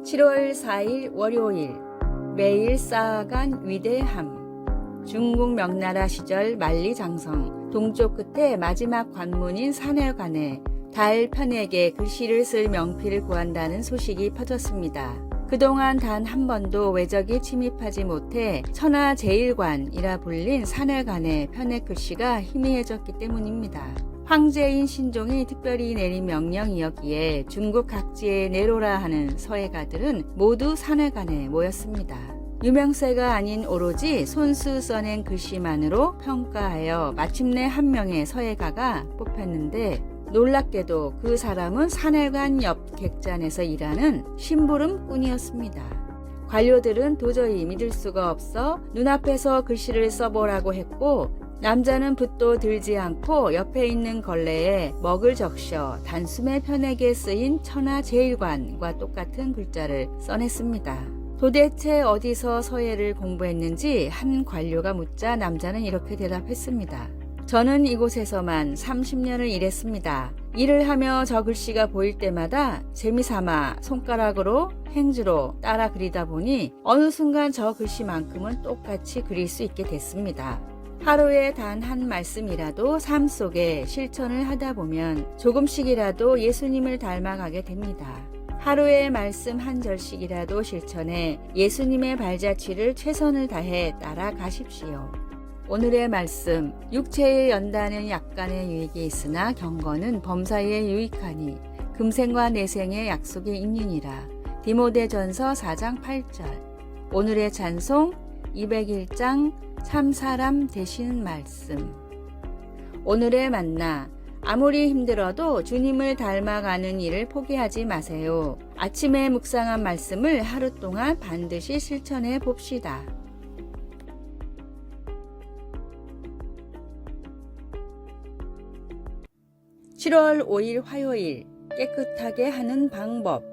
7월 4일 월요일 매일 쌓아간 위대함. 중국 명나라 시절 만리장성 동쪽 끝에 마지막 관문인 산해관에 달 편에게 글씨를 쓸 명필을 구한다는 소식이 퍼졌습니다. 그동안 단 한 번도 외적이 침입하지 못해 천하제일관이라 불린 산해관의 편의 글씨가 희미해졌기 때문입니다. 황제인 신종이 특별히 내린 명령이었기에 중국 각지에 내로라 하는 서예가들은 모두 산해관에 모였습니다. 유명세가 아닌 오로지 손수 써낸 글씨만으로 평가하여 마침내 한 명의 서예가가 뽑혔는데, 놀랍게도 그 사람은 산해관 옆 객잔에서 일하는 심부름꾼이었습니다. 관료들은 도저히 믿을 수가 없어 눈앞에서 글씨를 써보라고 했고, 남자는 붓도 들지 않고 옆에 있는 걸레에 먹을 적셔 단숨에 편에게 쓰인 천하제일관과 똑같은 글자를 써냈습니다. 도대체 어디서 서예를 공부했는지 한 관료가 묻자 남자는 이렇게 대답했습니다. 저는 이곳에서만 30년을 일했습니다. 일을 하며 저 글씨가 보일 때마다 재미삼아 손가락으로 행주로 따라 그리다 보니 어느 순간 저 글씨만큼은 똑같이 그릴 수 있게 됐습니다. 하루에 단 한 말씀이라도 삶 속에 실천을 하다 보면 조금씩이라도 예수님을 닮아가게 됩니다. 하루에 말씀 한 절씩이라도 실천해 예수님의 발자취를 최선을 다해 따라가십시오. 오늘의 말씀, 육체의 연단은 약간의 유익이 있으나 경건은 범사에 유익하니 금생과 내생의 약속이 있느니라. 디모데전서 4장 8절. 오늘의 찬송 201장 참사람 되신 말씀. 오늘의 만나, 아무리 힘들어도 주님을 닮아가는 일을 포기하지 마세요. 아침에 묵상한 말씀을 하루 동안 반드시 실천해 봅시다. (7월 5일) 화요일, 깨끗하게 하는 방법.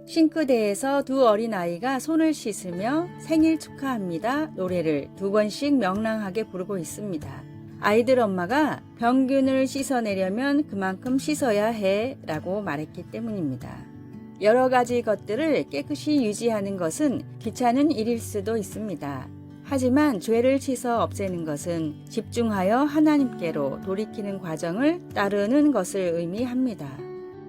싱크대에서 두 어린아이가 손을 씻으며 생일 축하합니다 노래를 2번씩 명랑하게 부르고 있습니다. 아이들 엄마가 병균을 씻어내려면 그만큼 씻어야 해 라고 말했기 때문입니다. 여러 가지 것들을 깨끗이 유지하는 것은 귀찮은 일일 수도 있습니다. 하지만 죄를 씻어 없애는 것은 집중하여 하나님께로 돌이키는 과정을 따르는 것을 의미합니다.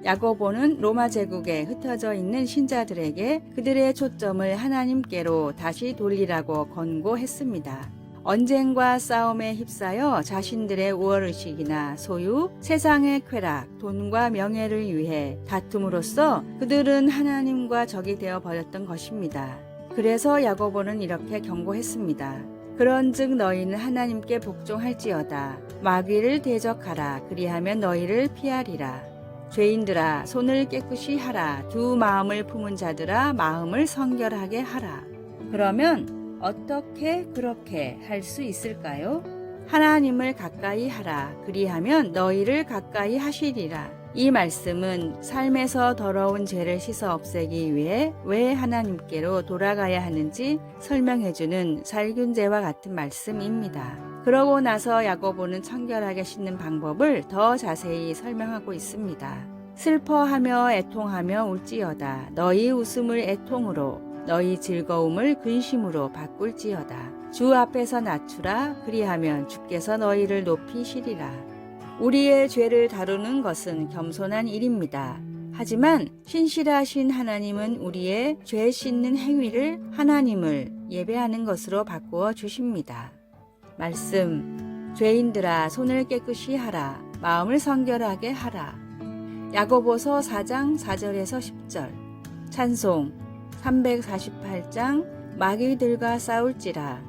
야고보는 로마 제국에 흩어져 있는 신자들에게 그들의 초점을 하나님께로 다시 돌리라고 권고했습니다. 언쟁과 싸움에 휩싸여 자신들의 우월의식이나 소유, 세상의 쾌락, 돈과 명예를 위해 다툼으로써 그들은 하나님과 적이 되어 버렸던 것입니다. 그래서 야고보는 이렇게 경고했습니다. 그런즉 너희는 하나님께 복종할지어다. 마귀를 대적하라. 그리하면 너희를 피하리라. 죄인들아, 손을 깨끗이 하라. 두 마음을 품은 자들아, 마음을 성결하게 하라. 그러면 어떻게 그렇게 할 수 있을까요? 하나님을 가까이 하라. 그리하면 너희를 가까이 하시리라. 이 말씀은 삶에서 더러운 죄를 씻어 없애기 위해 왜 하나님께로 돌아가야 하는지 설명해주는 살균제와 같은 말씀입니다. 그러고 나서 야고보는 청결하게 씻는 방법을 더 자세히 설명하고 있습니다. 슬퍼하며 애통하며 울지어다. 너희 웃음을 애통으로, 너희 즐거움을 근심으로 바꿀지어다. 주 앞에서 낮추라. 그리하면 주께서 너희를 높이시리라. 우리의 죄를 다루는 것은 겸손한 일입니다. 하지만 신실하신 하나님은 우리의 죄 씻는 행위를 하나님을 예배하는 것으로 바꾸어 주십니다. 말씀, 죄인들아 손을 깨끗이 하라. 마음을 성결하게 하라. 야고보서 4장 4절에서 10절. 찬송 348장 마귀들과 싸울지라.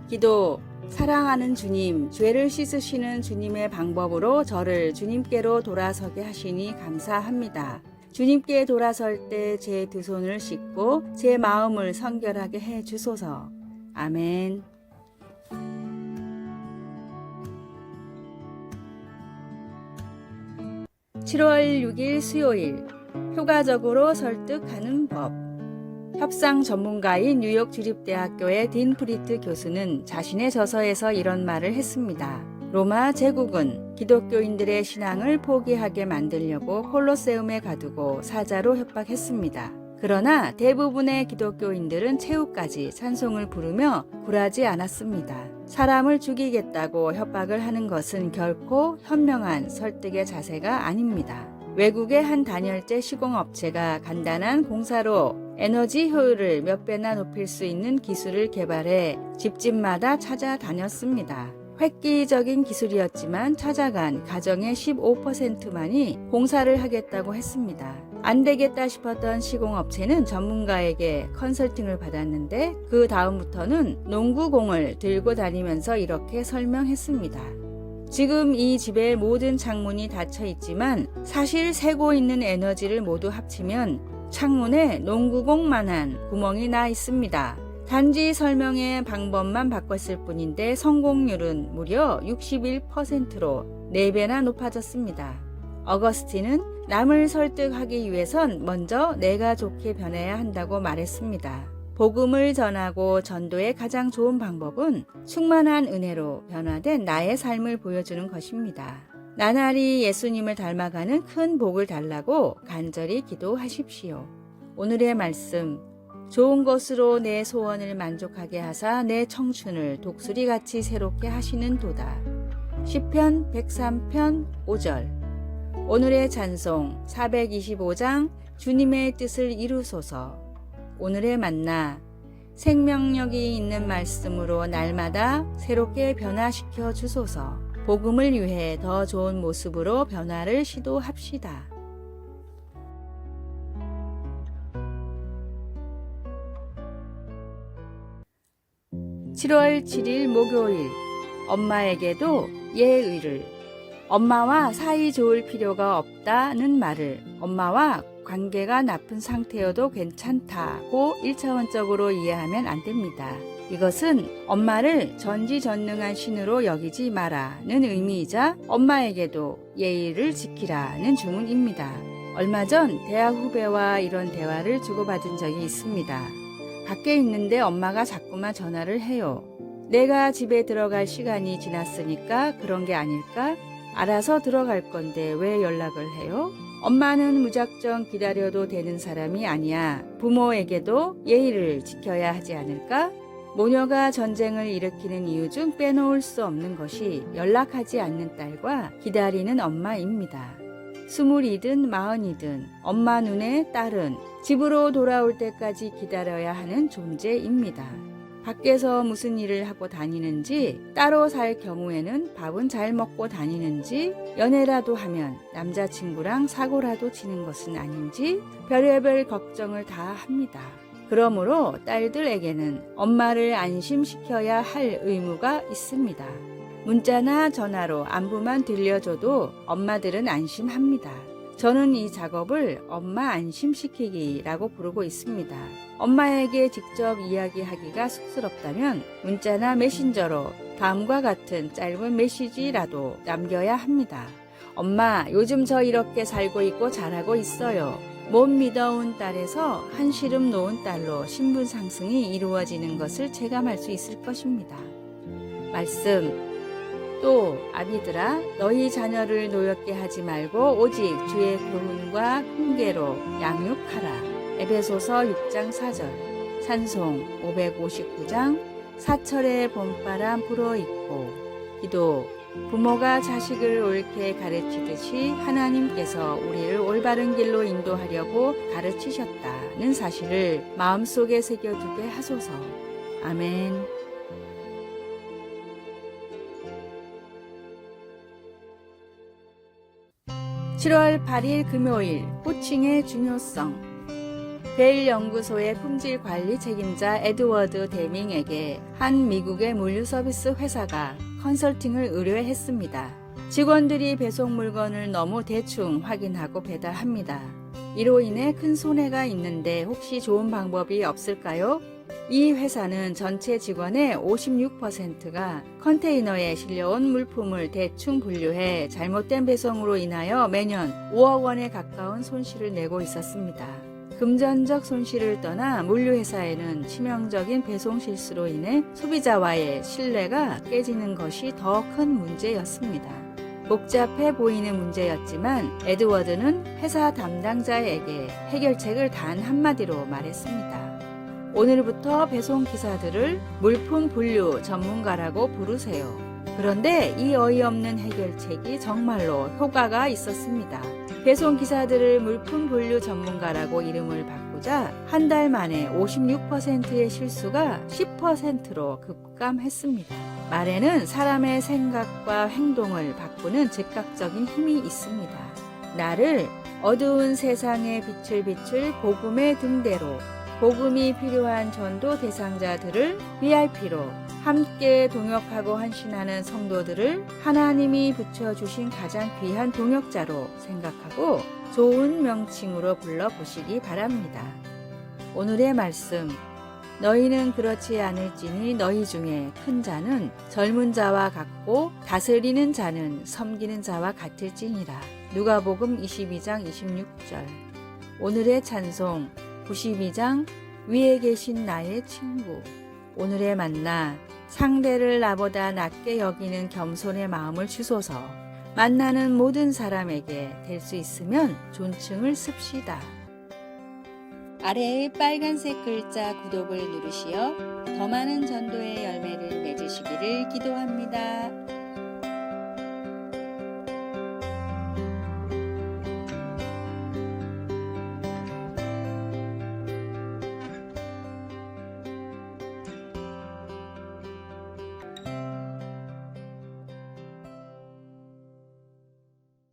기도, 사랑하는 주님, 죄를 씻으시는 주님의 방법으로 저를 주님께로 돌아서게 하시니 감사합니다. 주님께 돌아설 때 제 두 손을 씻고 제 마음을 성결하게 해 주소서. 아멘. (7월 6일) 수요일, 효과적으로 설득하는 법. 협상 전문가인 뉴욕 주립대학교의 딘 프리트 교수는 자신의 저서에서 이런 말을 했습니다. 로마 제국은 기독교인들의 신앙을 포기하게 만들려고 콜로세움에 가두고 사자로 협박했습니다. 그러나 대부분의 기독교인들은 최후까지 찬송을 부르며 굴하지 않았습니다. 사람을 죽이겠다고 협박을 하는 것은 결코 현명한 설득의 자세가 아닙니다. 외국의 한 단열재 시공업체가 간단한 공사로 에너지 효율을 몇 배나 높일 수 있는 기술을 개발해 집집마다 찾아다녔습니다. 획기적인 기술이었지만 찾아간 가정의 15%만이 공사를 하겠다고 했습니다. 안 되겠다 싶었던 시공업체는 전문가에게 컨설팅을 받았는데 그 다음부터는 농구공을 들고 다니면서 이렇게 설명했습니다. 지금 이 집의 모든 창문이 닫혀 있지만 사실 새고 있는 에너지를 모두 합치면 창문에 농구공만한 구멍이 나 있습니다. 단지 설명의 방법만 바꿨을 뿐인데 성공률은 무려 61%로 4배나 높아졌습니다. 어거스틴은 남을 설득하기 위해선 먼저 내가 좋게 변해야 한다고 말했습니다. 복음을 전하고 전도의 가장 좋은 방법은 충만한 은혜로 변화된 나의 삶을 보여주는 것입니다. 나날이 예수님을 닮아가는 큰 복을 달라고 간절히 기도하십시오. 오늘의 말씀, 좋은 것으로 내 소원을 만족하게 하사 내 청춘을 독수리같이 새롭게 하시는 도다. 시편 103편 5절. 오늘의 찬송 425장 주님의 뜻을 이루소서. 오늘의 만나 생명력이 있는 말씀으로 날마다 새롭게 변화시켜 주소서. 복음을 위해 더 좋은 모습으로 변화를 시도합시다. 7월 7일 목요일, 엄마에게도 예의를. 엄마와 사이 좋을 필요가 없다는 말을 엄마와 관계가 나쁜 상태여도 괜찮다고 1차원적으로 이해하면 안 됩니다. 이것은 엄마를 전지전능한 신으로 여기지 마라는 의미이자 엄마에게도 예의를 지키라는 주문입니다. 얼마 전 대학 후배와 이런 대화를 주고받은 적이 있습니다. 밖에 있는데 엄마가 자꾸만 전화를 해요. 내가 집에 들어갈 시간이 지났으니까 그런 게 아닐까? 알아서 들어갈 건데 왜 연락을 해요? 엄마는 무작정 기다려도 되는 사람이 아니야. 부모에게도 예의를 지켜야 하지 않을까? 모녀가 전쟁을 일으키는 이유 중 빼놓을 수 없는 것이 연락하지 않는 딸과 기다리는 엄마입니다. 20이든 40이든 엄마 눈에 딸은 집으로 돌아올 때까지 기다려야 하는 존재입니다. 밖에서 무슨 일을 하고 다니는지, 따로 살 경우에는 밥은 잘 먹고 다니는지, 연애라도 하면 남자친구랑 사고라도 치는 것은 아닌지 별의별 걱정을 다 합니다. 그러므로 딸들에게는 엄마를 안심시켜야 할 의무가 있습니다. 문자나 전화로 안부만 들려줘도 엄마들은 안심합니다. 저는 이 작업을 엄마 안심시키기라고 부르고 있습니다. 엄마에게 직접 이야기하기가 쑥스럽다면 문자나 메신저로 다음과 같은 짧은 메시지라도 남겨야 합니다. 엄마, 요즘 저 이렇게 살고 있고 잘하고 있어요. 못 믿어온 딸에서 한시름 놓은 딸로 신분 상승이 이루어지는 것을 체감할 수 있을 것입니다. 말씀. 또 아비들아, 너희 자녀를 노엽게 하지 말고 오직 주의 교훈과 훈계로 양육하라. 에베소서 6장 4절. 찬송 559장. 사철의 봄바람 불어있고. 기도. 부모가 자식을 옳게 가르치듯이 하나님께서 우리를 올바른 길로 인도하려고 가르치셨다는 사실을 마음속에 새겨두게 하소서. 아멘. 7월 8일 금요일, 호칭의 중요성. 벨 연구소의 품질 관리 책임자 에드워드 데밍에게 한 미국의 물류 서비스 회사가 컨설팅을 의뢰했습니다. 직원들이 배송 물건을 너무 대충 확인하고 배달합니다. 이로 인해 큰 손해가 있는데 혹시 좋은 방법이 없을까요? 이 회사는 전체 직원의 56%가 컨테이너에 실려온 물품을 대충 분류해 잘못된 배송으로 인하여 매년 5억 원에 가까운 손실을 내고 있었습니다. 금전적 손실을 떠나 물류회사에는 치명적인 배송 실수로 인해 소비자와의 신뢰가 깨지는 것이 더 큰 문제였습니다. 복잡해 보이는 문제였지만 에드워드는 회사 담당자에게 해결책을 단 한마디로 말했습니다. 오늘부터 배송 기사들을 물품 분류 전문가라고 부르세요. 그런데 이 어이없는 해결책이 정말로 효과가 있었습니다. 배송 기사들을 물품 분류 전문가라고 이름을 바꾸자 한 달 만에 56%의 실수가 10%로 급감했습니다. 말에는 사람의 생각과 행동을 바꾸는 즉각적인 힘이 있습니다. 나를 어두운 세상에 빛을 비출 복음의 등대로, 복음이 필요한 전도 대상자들을 VIP로, 함께 동역하고 헌신하는 성도들을 하나님이 붙여주신 가장 귀한 동역자로 생각하고 좋은 명칭으로 불러보시기 바랍니다. 오늘의 말씀, 너희는 그렇지 않을지니 너희 중에 큰 자는 젊은 자와 같고 다스리는 자는 섬기는 자와 같을지니라. 누가복음 22장 26절. 오늘의 찬송 92장 위에 계신 나의 친구. 오늘의 만나, 상대를 나보다 낮게 여기는 겸손의 마음을 주소서. 만나는 모든 사람에게 될 수 있으면 존칭을 씁시다. 아래의 빨간색 글자 구독을 누르시어 더 많은 전도의 열매를 맺으시기를 기도합니다.